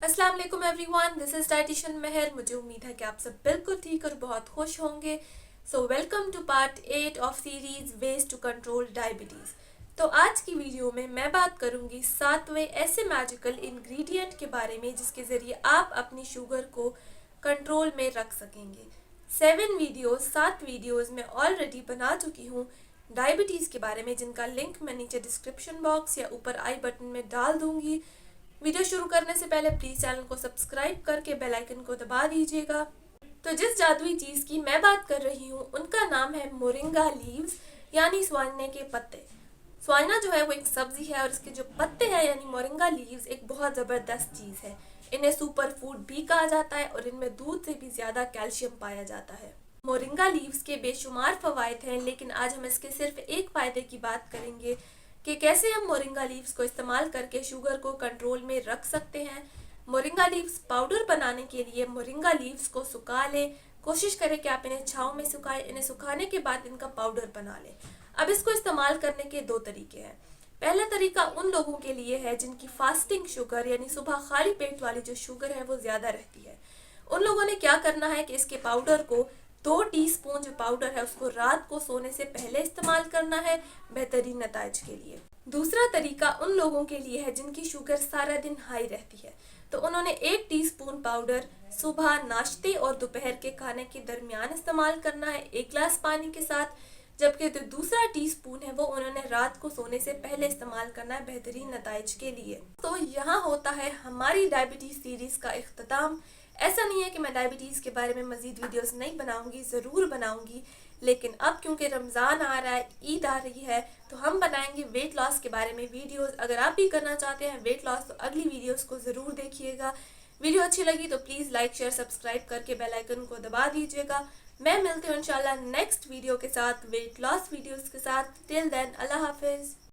अस्सलाम वालेकुम everyone, this is dietitian मेहर। मुझे उम्मीद है कि आप सब बिल्कुल ठीक और बहुत खुश होंगे। So welcome to part 8 of series ways to control diabetes. तो आज की वीडियो में मैं बात करूंगी 7वें ऐसे मैजिकल इंग्रेडिएंट के बारे में जिसके ज़रिए आप अपनी शुगर को कंट्रोल में रख सकेंगे। 7 वीडियोज़ मैं ऑलरेडी बना चुकी हूँ डायबिटीज़ के बारे में, जिनका लिंक मैं नीचे डिस्क्रिप्शन बॉक्स या ऊपर आई बटन में डाल दूंगी। वीडियो शुरू करने से पहले प्लीज चैनल को सब्सक्राइब करके बेल आइकन को दबा दीजिएगा। तो जिस जादुई चीज की मैं बात कर रही हूँ उनका नाम है मोरिंगा लीव्स, यानी स्वाइने के पत्ते। स्वाइना जो है वो एक सब्जी है और इसके जो पत्ते हैं यानी मोरिंगा लीव्स एक बहुत जबरदस्त चीज है। इन्हें सुपर फूड भी कहा जाता है और इनमें दूध से भी ज्यादा कैल्शियम पाया जाता है। मोरिंगा लीव्स के बेशुमार फवायद हैं, लेकिन आज हम इसके सिर्फ एक फायदे की बात करेंगे कि कैसे हम मोरिंगा लीव्स को इस्तेमाल करके शुगर को कंट्रोल में रख सकते हैं। मोरिंगा लीव्स पाउडर बनाने के लिए मोरिंगा लीव्स को सुखा लें। कोशिश करें कि आप इन्हें छांव में सुखाएं। इन्हें सुखाने के बाद इनका पाउडर बना लें। अब इसको इस्तेमाल करने के 2 तरीके हैं। पहला तरीका उन लोगों के लिए है जिनकी फास्टिंग शुगर यानी सुबह खाली पेट वाली जो शुगर है वो ज़्यादा रहती है। उन लोगों ने क्या करना है कि इसके पाउडर को 2 टीस्पून जो पाउडर है उसको रात को सोने से पहले इस्तेमाल करना है बेहतरीन नताइज के लिए। दूसरा तरीका उन लोगों के लिए है जिनकी शुगर सारा दिन हाई रहती है, तो उन्होंने 1 टीस्पून पाउडर सुबह नाश्ते और दोपहर के खाने के दरमियान इस्तेमाल करना है 1 गिलास पानी के साथ, जबकि जो दूसरा टीस्पून है वो उन्होंने रात को सोने से पहले इस्तेमाल करना है बेहतरीन नताइज के लिए। तो यहाँ होता है हमारी डायबिटीज सीरीज का इख्तिताम। ऐसा नहीं है कि मैं डायबिटीज़ के बारे में मज़ीद वीडियोस नहीं बनाऊंगी, ज़रूर बनाऊंगी, लेकिन अब क्योंकि रमज़ान आ रहा है, ईद आ रही है, तो हम बनाएंगे वेट लॉस के बारे में वीडियोस। अगर आप भी करना चाहते हैं वेट लॉस तो अगली वीडियोस को ज़रूर देखिएगा। वीडियो अच्छी लगी तो प्लीज़ लाइक शेयर सब्सक्राइब करके बेल आइकन को दबा दीजिएगा। मैं मिलती हूँ इंशाल्लाह नेक्स्ट वीडियो के साथ, वेट लॉस वीडियोज़ के साथ। टिल देन अल्लाह हाफिज़।